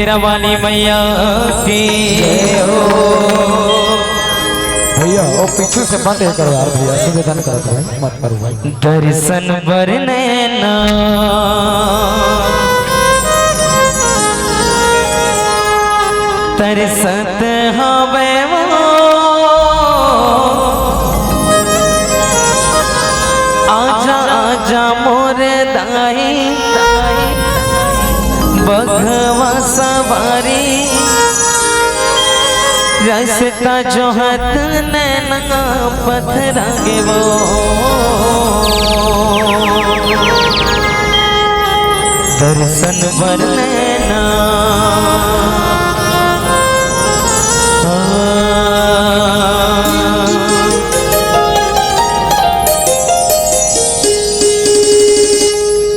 शेरा वाली मैया की भैया वो पीछे से मत करो यार भैया, निवेदन करो भाई, मत करो भाई। दर्शन बरने ना तरसत हवे वो आजा आजा मोरे दाई बघवा सवारी रास्ता जो हाथ नैना पथरागे वो दर्शन बरनैना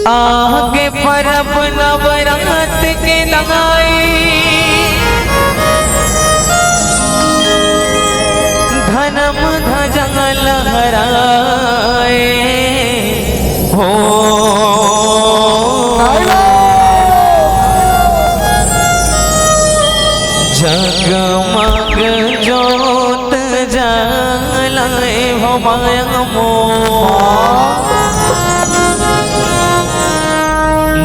आगे परब नवरात के लगाई धर्म ध्वजा लहराए हो जगमग जोत जलाए हो माया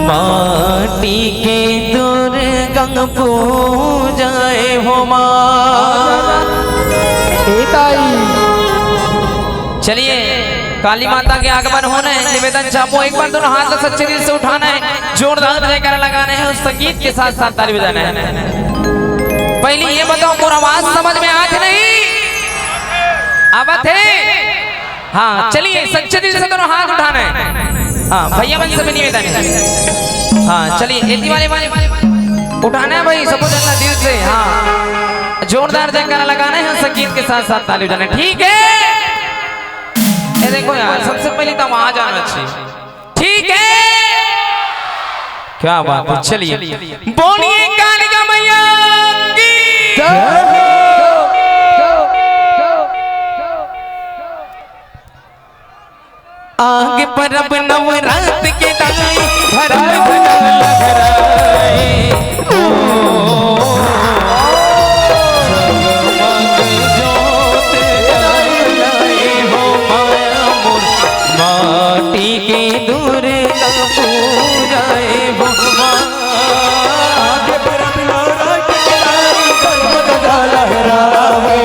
माटी के दुर्गा पूजाए हो चलिए काली माता के आगमन होना है, निवेदन चापो एक बार दोनों हाथ सच्चे दिल से उठाना है, जोरदार जयकारा लगाना है, उस गीत के साथ साथ ताली बजाना है। पहले ये बताओ पूरा आवाज समझ में आज नहीं आवत है? हाँ चलिए सच्चे दिल से दोनों हाथ उठाना है। हाँ भैया बन से निवेदन है। हाँ चलिए एती वाले उठाना है भाई, सब जगह दिल से। हाँ जोरदार जयकारा लगाना है, उस गीत के साथ साथ ताली बजाना है, ठीक है? ये देखो यार सबसे पहले तो वहां जाना चाहिए, ठीक है? क्या बात है, चलिए बोलिए कालिका मैया की आगे परब नवरात के दाई धर्म ध्वजा लहराए माटी के दुर्गा पूजाए भगवान आगे परब नवरात के दाई धर्म ध्वजा लहराए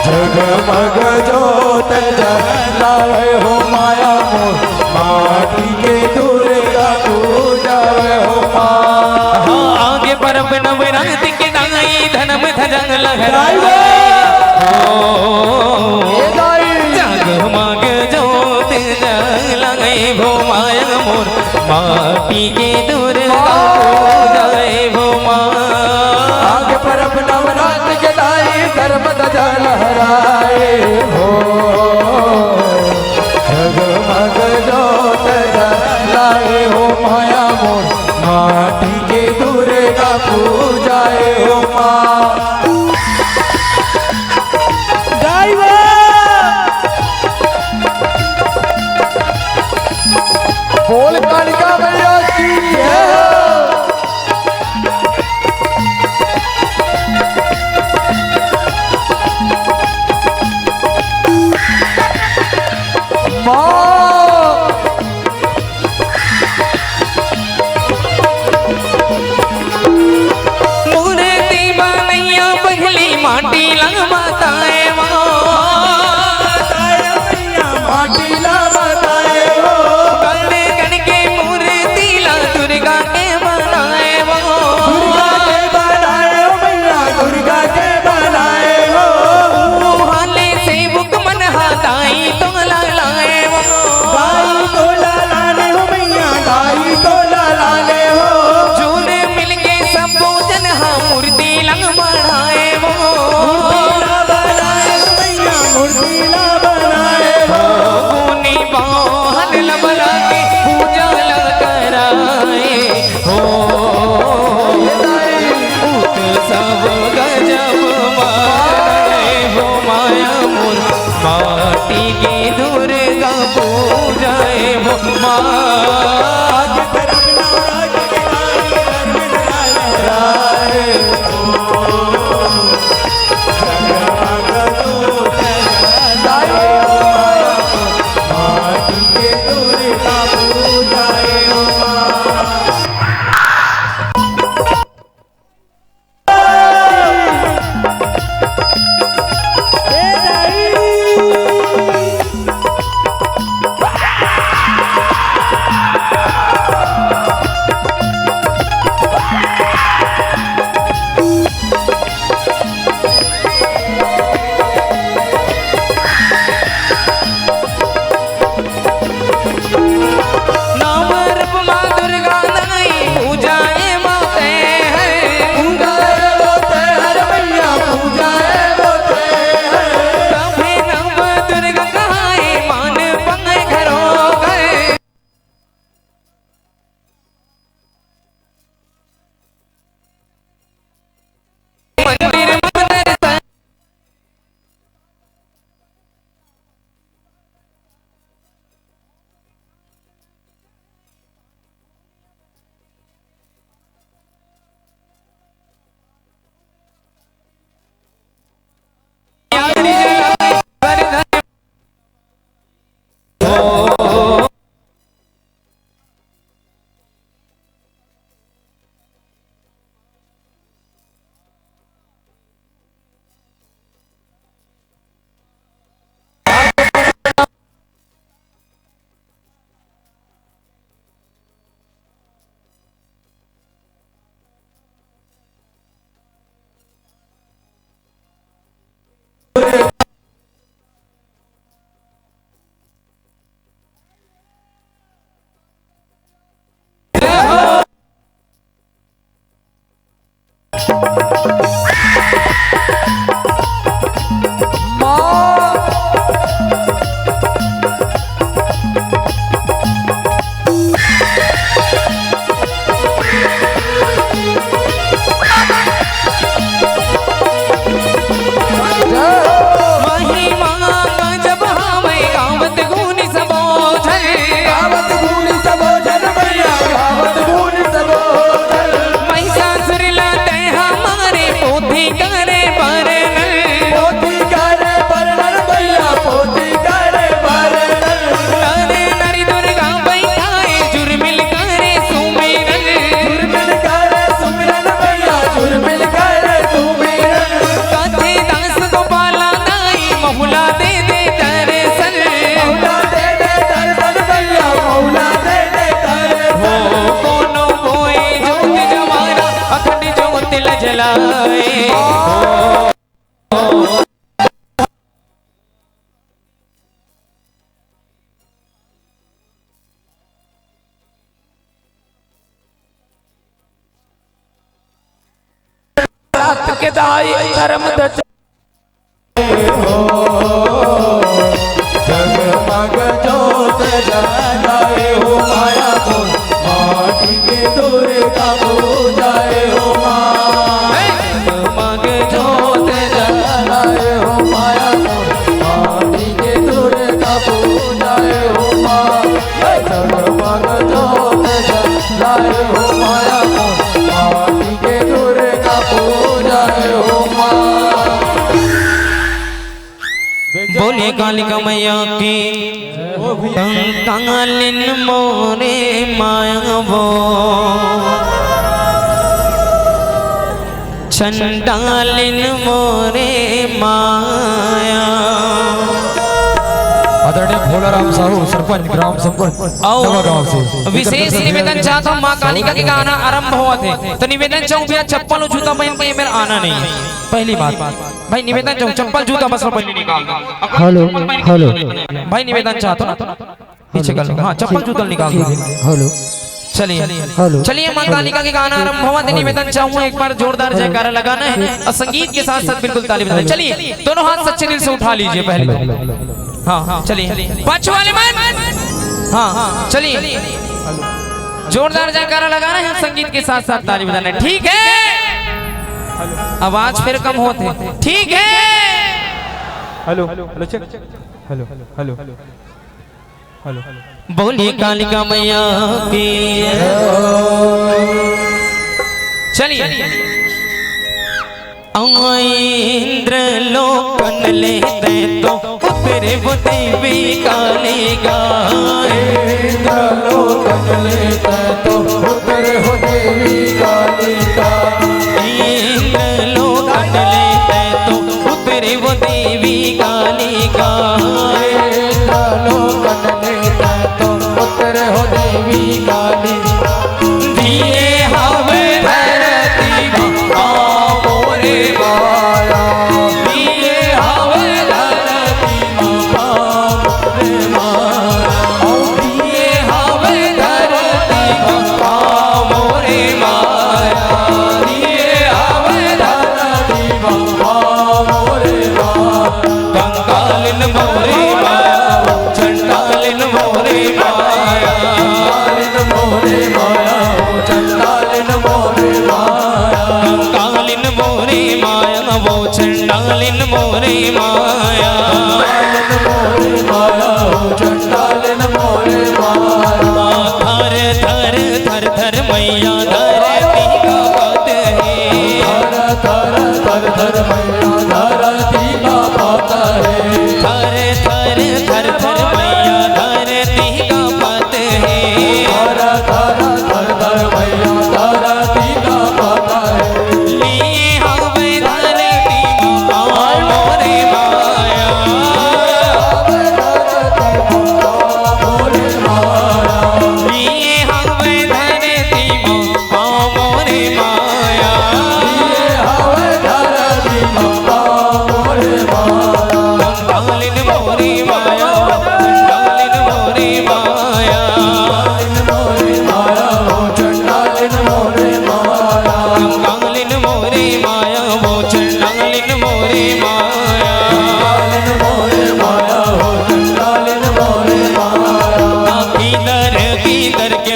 जगमग जोत जलाए हो माया मोर माटी के दुर्गा पूजाए हो माँ। आगे परब नवरात के दाई धर्म ध्वजा लहराए जगमग जोत जलाए हो माया मोर माटी के दुर्गा पूजाए हो माँ। आगे परब नवरात के दाई धर्म ध्वजा लहराए हो जगमग जोत जलाए हो माया मोर माटी के दुर्गा पूजाए हो माँ। बोल कालिका मैया की है। मूर्ति बनैया पहली माटी लगाताए माटी लगाताए हो कण कण के मूर्ति ला दुर्गा के बनाए वो दुर्गा के बनाए हो हाले से बुक मन हाथाई तो लाए वो गाई तो लाने हो मैया गाई तो लाने हो जोन मिल के सब पूजन हा मूर्ति लंग बढ़ाए वो बनाए मैया मूर्ति ला बनाए हो गुनी बाहल लबला के पूजा लग कराए हो सब गजब माए हो माया मोर माटी की दुर्गा पूजाए हो माँ। आगे परब नवरात के दाई के दाई धर्म जगमग जोत जलाए हो माया को माटी के दुर्गा पूजाए हो जगमग जोत जलाए हो माया को माटी के दुर्गा पूजाए हो जगमग जोत जलाए हो माया को माटी के दुर्गा पूजाए हो बोले कालिका मैया की कंकालिन मोरे माया वो चंडालिन मोरे माया। आदरणीय भोलाराम साहू सरपंच ग्राम सरपंच गाँव से विशेष निवेदन चाहता हूँ। माँ कालिका के गाना आरंभ हुआ थे तो निवेदन चाहूँ भैया चप्पल और जूता पहन के मेरा आना नहीं है। पहली बात भाई निवेदन चाहूँ चप्पल जूता बस पहले निकाल दो। हेलो हेलो भाई निवेदन चाहता हूँ पीछे कर लो। हाँ चप्पल जूता निकाल दो। हेलो चलिए चलिए माँ कालिका के गाना आरंभ हुआ थे। निवेदन चाहूँ एक बार जोरदार जयकारा लगाना है और संगीत के साथ साथ बिल्कुल ताली बजाना। चलिए दोनों हाथ सच्चे दिल से उठा लीजिए पहले। हाँ चलिए पाँच वाले मन। हाँ चलिए जोरदार जयकारा लगाना है संगीत के साथ साथ ताली बजाना है। ठीक है आवाज फिर कम होते ठीक है। Hello hello check hello hello hello बोलिए कालिका मैया की। चलिए इंद्र लोकन लेते तो तेरे वो देवी काली गाए। इंद्र लोकन लेते तो तेरे हो देवी काली गाए। इंद्र लोकन लेते तो तेरे वो देवी काली गाए। इंद्र लोकन लेते तो तेरे हो देवी काली दिए हवे धरती मोरे माया दिए हवे धरती मोरे माया दिए हवे धरती मोरे माया दिए हवे धरती मोरे कंकालिन मोरे माया चंडालिन मोरे माया मोरे माया चंडालिन मोरे माया कंकालिन मोरे माया वो चंडालिन मोरे माया मोरे माया चंडालिन मोरे माया थर थर थर थर मैया धरती का पद है। थर थर थर मैया धरती का पद है। थर थर थर थर मैया धरती का पद है। थर थर थर थर मैया धरती का पद है। लिए हवे धरती मोरे माया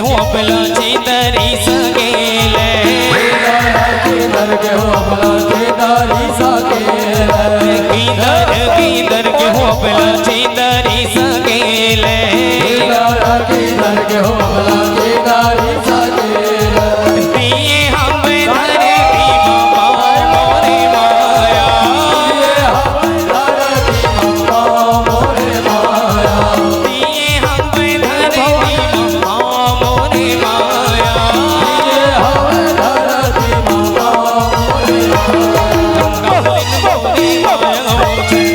हो अपना चीतरी सकेले किधर के हो अपना चीतरी सकेले किधर के हो अपना चीतरी सकेले किधर के हो अपना चीतरी सकेले दिए हम धरती बाबा मोरे माया दिए हम धरती बाबा मोरे माया दिए हम धरती बाबा मोरे माया दिए हम धरती बाबा मोरे माया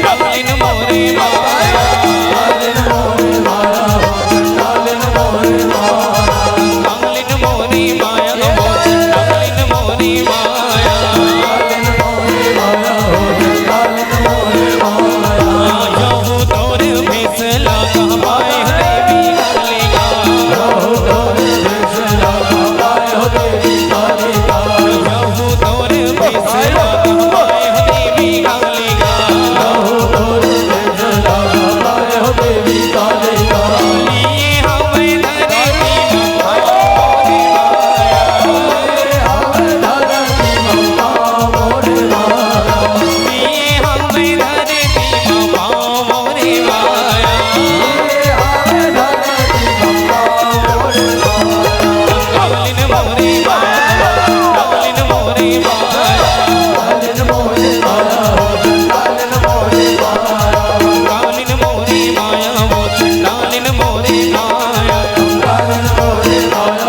कालिन मोरे माया कालिन मोरे माया कालिन मोरे माया कालिन मोरे माया कालिन मोरे माया कालिन मोरे माया कालिन मोरे माया यहू तोर फैसला कहबाए देवी कालिका यहू तोर फैसला कहबाए देवी कालिका यहू तोर फैसला कहबाए देवी कालिका यहू तोर फैसला कहबाए देवी कालिका लिए हम धरती बाबा मोरे माया दिए हम धरती बाबा मोरे माया दिए हम धरती बाबा मोरे माया कालिन मोरे माया कालिन मोरे माया कालिन मोरे माया कालिन मोरे माया कालिन मोरे माया वो कालिन मोरे माया कालिन मोरे माया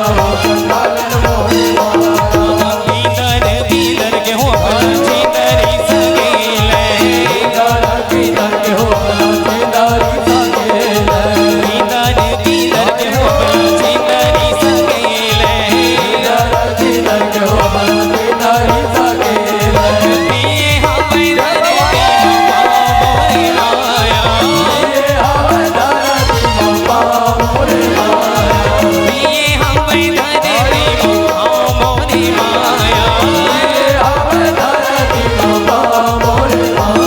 कालिन मोरे माया किधर के हो अपना चीतरी सकेले किधर के हो अपना चीतरी सकेले किधर के हो अपना चीतरी सकेले किधर के हो अपना चीतरी सकेले दिए हम धरती बाबा मोरे माया दिए हम धरती बाबा मोरे माया दिए हम धरती बाबा मोरे माया दिए हम धरती बाबा मोरे माया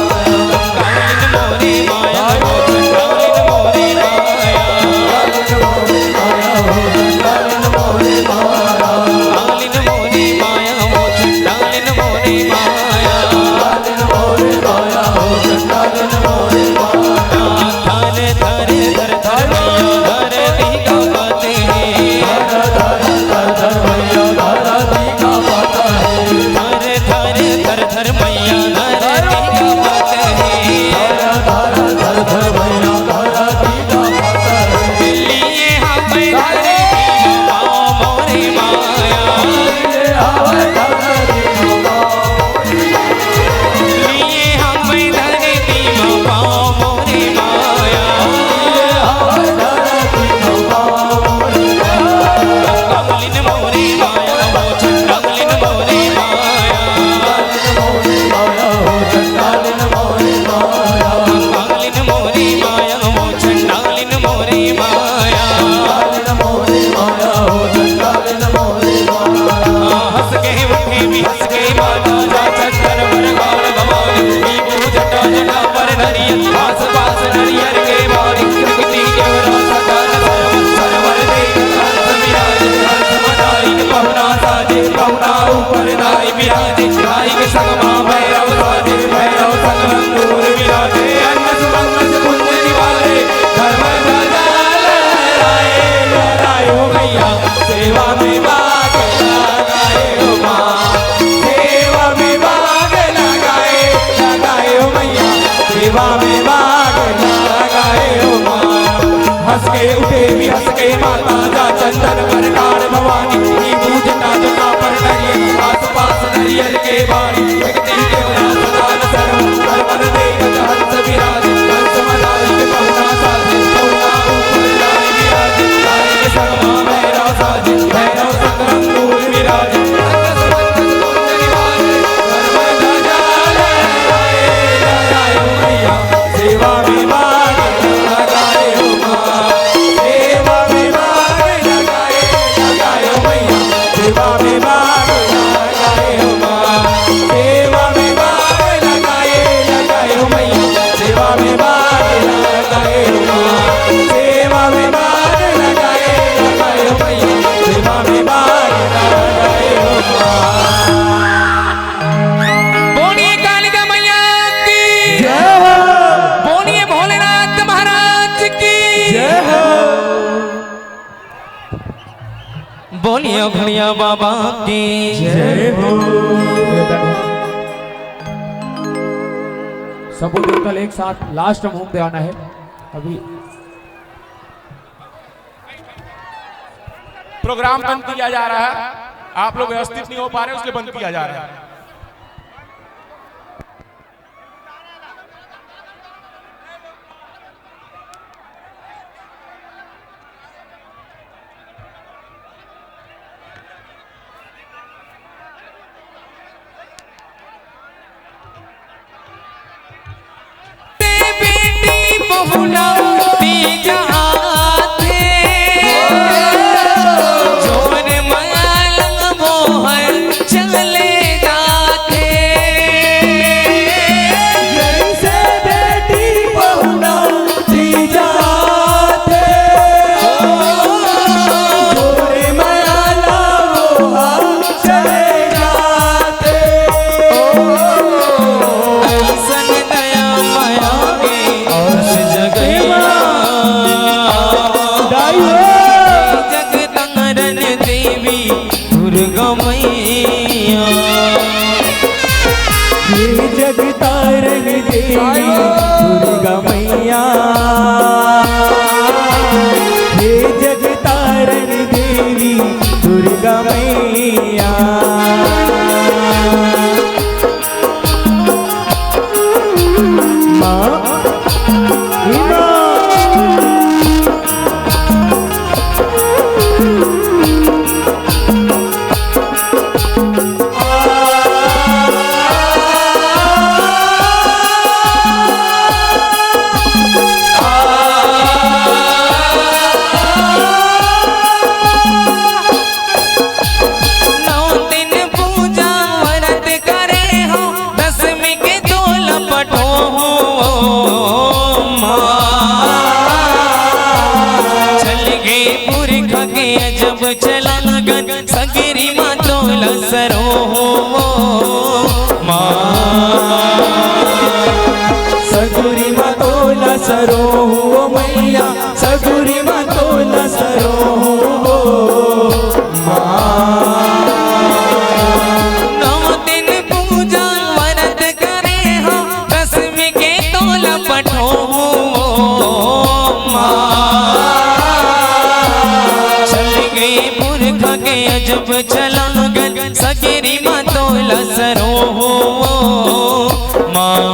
कालिन मोरे माया वो कालिन मोरे माया कालिन मोरे माया कालिन मोरे माया कालिन मोरे माया वो कालिन मोरे माया कालिन मोरे माया कालिन मोरे माया धर धर धर धर मैया धरती का पते धर धर धर धर मैया धरती का पता है धर धर धर धर मैया धरती का पते धर धर धर धर मैया धरती का पता है लिए हम धरती बाबा मोरे माया दिए हम धरती बाबा लिए हम धरती बाबा मोरे माया दिए हम धरती बाबा मोरे माया कालिन मोरे माया वो कालिन मोरे माया कालिन मोरे माया कालिन मोरे माया कालिन मोरे माया वो कालिन मोरे माया कालिन मोरे माया कालिन मोरे माया हंस के उठे भी हंस के माता जा चक्कर पर गाल भवानी नीबू जटा जटा पर नरियर पास पास नरियर के बारी प्रकृति के रासा गान सरवर देख हंस विराजे हंस मदाई पहुना साजे पहुना ऊपर नाई विराजे नाई के संगमा भैरव साजे भैरव संग दूर विराजे अन्नस मंगस कुंज निवाले धर्म ध्वजा लहराए लहराए हो भैया सेवा में भाग लगाए हो माँ सेवा में भाग लगाए लगाए हो मैया सेवा में भाग लगाए हो माँ हंस के उठे भी हंस के माता जा चंदन पर कार भवानी नीबू जटा जटा पर नरियर आस पास नरियर के बारी जगती के रास गान सरवर देख हंस विराजे हंस मदाई के पहुना साजे पहुना ऊपर नाई विराजे नाई के संगमा भैरव साजे भैरव संग रंगूर विराजे अन्नस मंगस कुंज निवाले धर्म ध्वजा लहराए लहराए हो मैया सेवा में भाग लगाए हो माँ सेवा में भाग लगाए बोलिए भैया बाबा की जय हो। सबको देवता एक साथ लास्ट में होम आना है अभी। प्रोग्राम बंद किया जा रहा है, आप लोग व्यवस्थित नहीं हो पा रहे इसलिए बंद किया जा रहा है। जगतारण देवी दुर्गा मैया, हे जगतारण देवी दुर्गा मैया। जब चला लगन सगरी माँ तोला सरो माँ, सगुरी माँ तोला सरो मैया, सगुरी माँ तोला सरो नौ दिन पूजा व्रत करे हो, दसवीं के तोला पठो जब चला गन सगरी माँ तोला सरो माँ,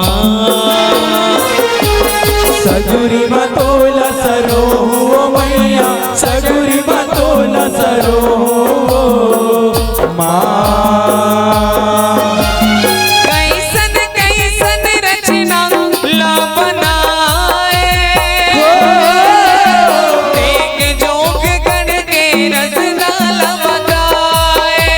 सगुरी माँ तोला सरो मैया, सगुरी माँ तोला सरो कैसन कैसन रचना ला बनाए, एक जोग गण के रसदाला है।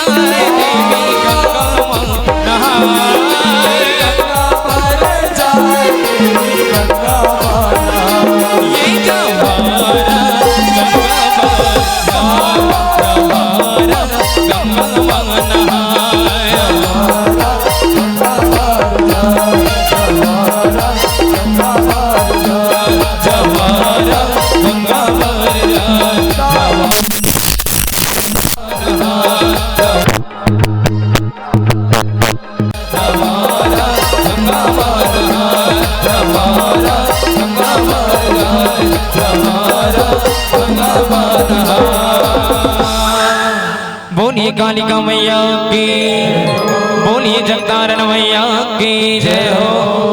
जाए देवी गंगा माँ नहाए गंगा पर जाए देवी गंगा माँ नहाए। ये जवारा गंगा पर जवारा गंगा माँ नहाए जवारा गंगा पर बोलिए कालिका मैया की, बोलिए जगतारण मैया की जय हो,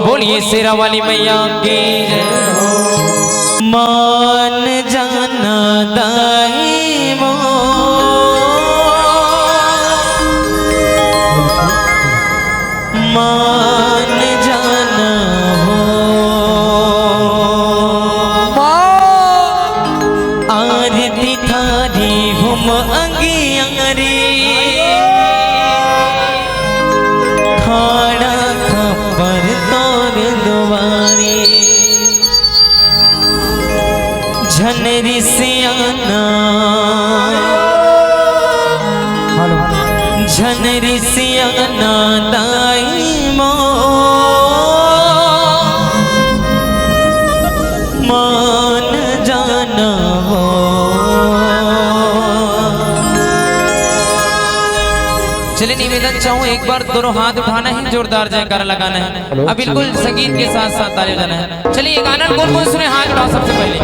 बोलिए शेरा वाली मैया की जय हो। मान जाना दाई मो मान जाना हो आरती थारी हम अंगियारी खाड़ा खपर तोर दुआरी झनरी सियाना झनरी सियाना दाई मो मान जाना हो। चलिए निवेदन चाहूँ एक बार दोनों हाथ उठाना है, जोरदार जयकारा लगाना है। अब बिल्कुल संगीत के साथ साथ ताली बजाना है। चलिए एक आनंद गुनगुन सुने, हाथ उठाओ सबसे पहले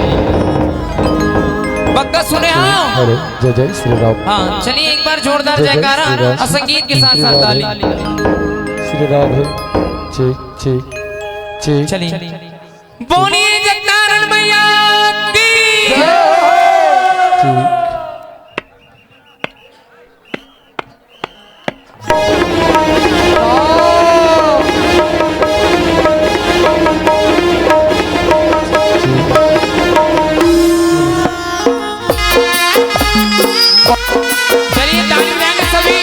पक्का सुने। हाँ जय जय श्री राम। हाँ चलिए एक बार जोरदार जयकारा और संगीत के साथ साथ ताली। श्री राधे ठीक ठीक ठीक। चलिए बोलिए जगतारण मैया की। ठीक। चलिए ताली बजाएंगे सभी।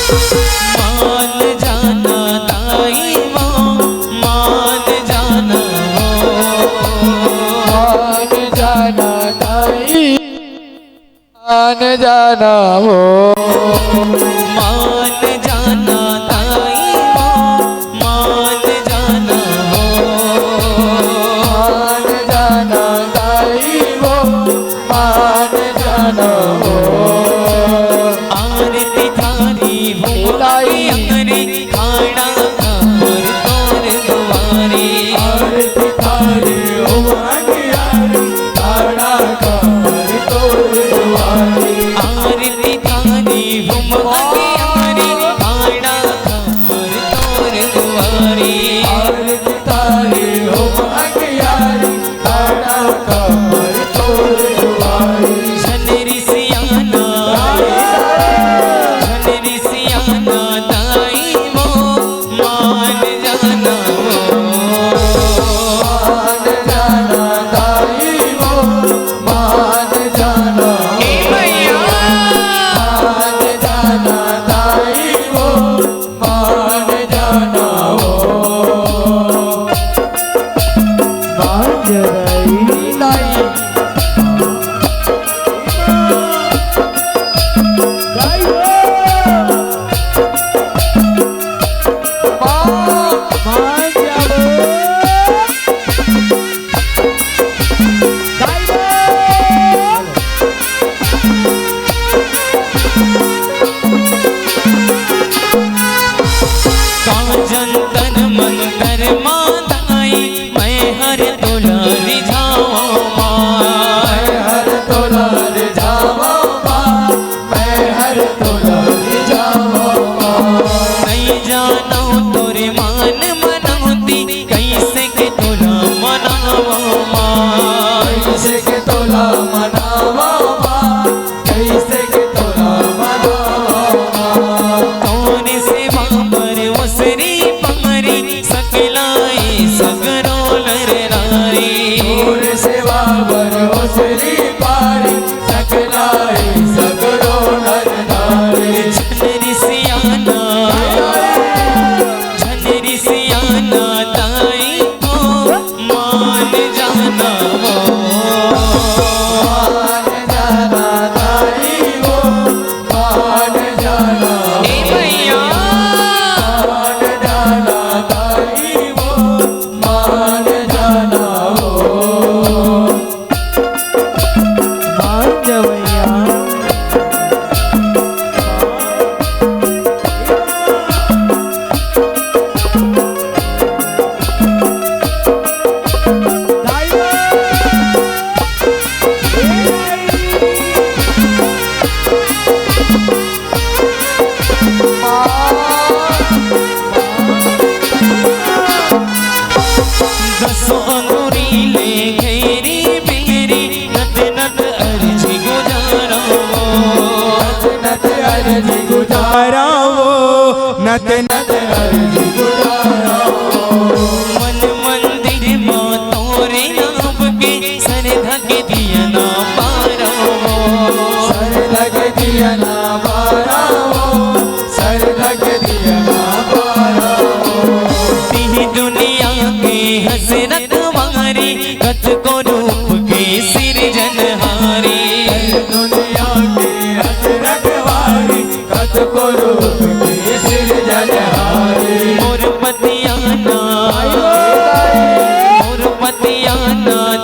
मान जाना दाई माँ मान जाना हो मान जाना दाई मान जाना हो मान जाना दाई माँ मान जाना हो मान जाना दाई हो मान जाना हो आरती थारी भूलाई अंगरी खाड़ा खबर तोर दुआरी आरती थारी हो अंगियारी खाड़ा खबर तोर दुआरी आरती थारी भूलाई अंगरी खाड़ा खबर तोर दुआरी आरती थारी हो अंगियारी खाड़ा खबर तोर दुआरी झनरी सियाना झनरी सियाना दाई मो मान जाना हो मान जाना दाई हो मान जाना ए मैया मान जाना दाई हो मान जाना हो मान जराई दाई दाई मान जाओ काजन तन मन कर मादाई मैं हर तोला रिझाओ माय हर तोला रे जावा मैं हर तोला रे जावा नहीं जानो तोरे मान मनौती कैसे के तोला मनाओ माय कैसे के तोला मनावा कैसे के तोला मनावा गुजाराओ नत नत अर्जी गुजाराओ मन मंदिर माँ तोरे नाम के सर धक दिया ना पारो सर ढक दिया ना पाराओ सर ढक दिया ना पाराओ तीह दुनिया के हसरत वारी कत को रूप के सिरजनहारी दुनिया के हसरत वाली कत को रूप के सिरजनहारी मोर पतियाना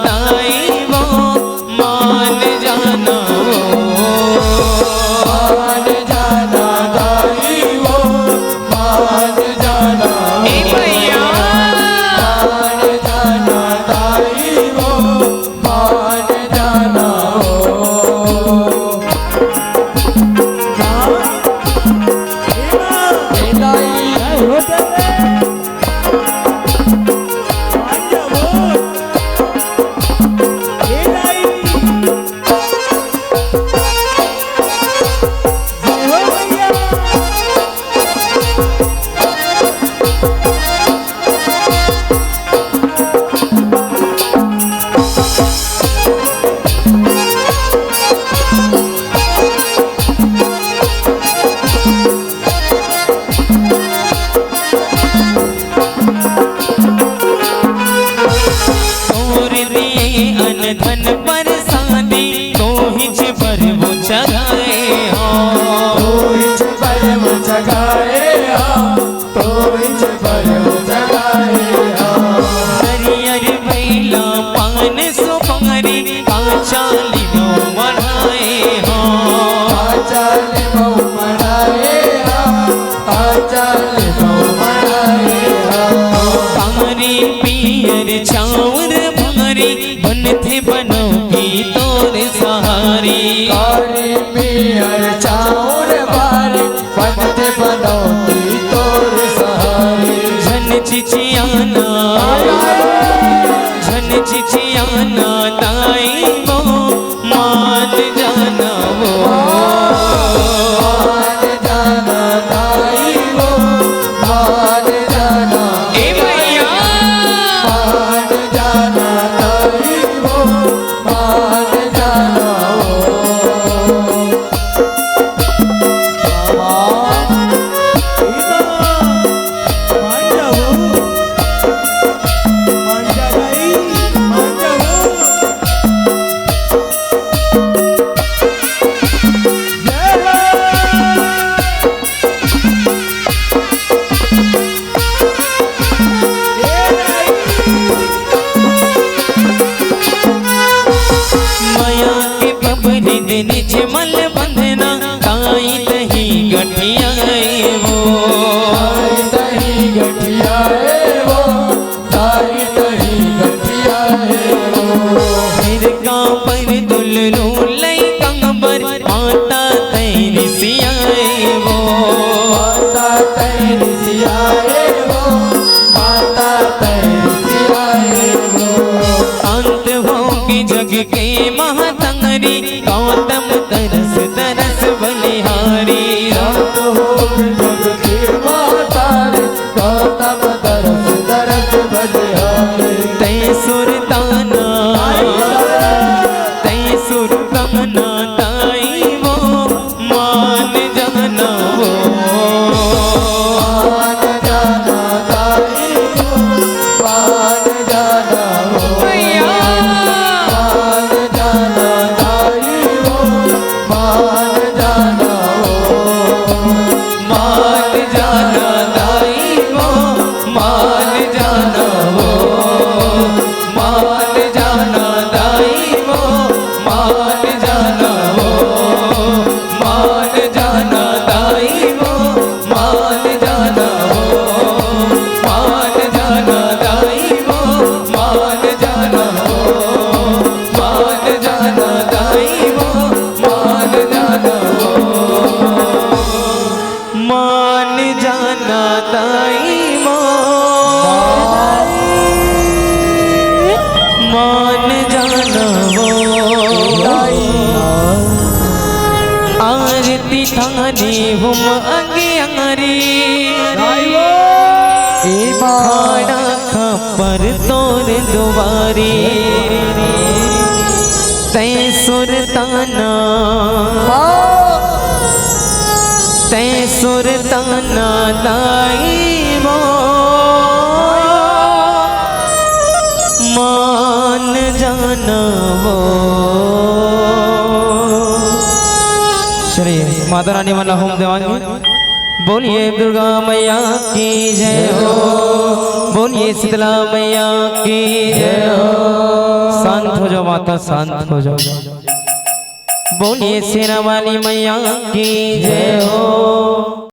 ताई वो मान जाना मान जाना दाई वो मान जाना ए भैया मान जाना दाई वो मान जाना धन पर शादी तो हिच पर वो चढ़ाए हो तो इंच पर वो जगाए तो इंच पर वो जगाए हरियर बैला पान सुपारी काचाली नो बढ़ाए हो आचाल बहु मनाए आचाल बहु मनाए तारी पियर चाउर भारी बन थे बनोगी तोर सहारी कारी पियर चाउर बारी बनते बनौती तोर सहारी झन चिचियाना ताई वो मान जाना वो मान जाना दाई वो मान जाना ए भैया मान जाना दाई वो मान जाना माया के बबरी निज मल बंधना ताई दही गठिया वो दाई दही गठिया है वो दाई दही गठिया है वो फिर का पर दुलरू लई कंबर माता तैरी सियाए वो माता तेरी सियाए वो माता तेरी सियाए वो अंत हो के जग के महातंगरी गौतम तरस तरस बलिहारी रात हो जग की माता रे गौतम तरस तरस बलिहारी तै सुरताना ताई वो मान जाना वो मान जाना दाई वो मान जाना वो भैया मान जाना दाई वो मान जाना वो मान जाना दाई वो मान जाना वो मान जाना दाई वो मान जाना वो मान जाना दाई वो मान जाना वो मान जाना दाई वो मान जाना वो मान जाना दाई वो मान जाना वो मान जाना दाई वो मान जाना वो आरती थाने वो हम अंगियारी ए खाना खपर तोर दुआरी तै सुरताना दाई वो मान जाना वो। चलिए माता रानी वाला होम देवांगे। बोलिए दुर्गा मैया की जय हो, बोलिए शीतला मैया की जय हो। शांत हो जाओ माता, शांत हो जाओ। बोलिए शेरा वाली मैया की जय हो।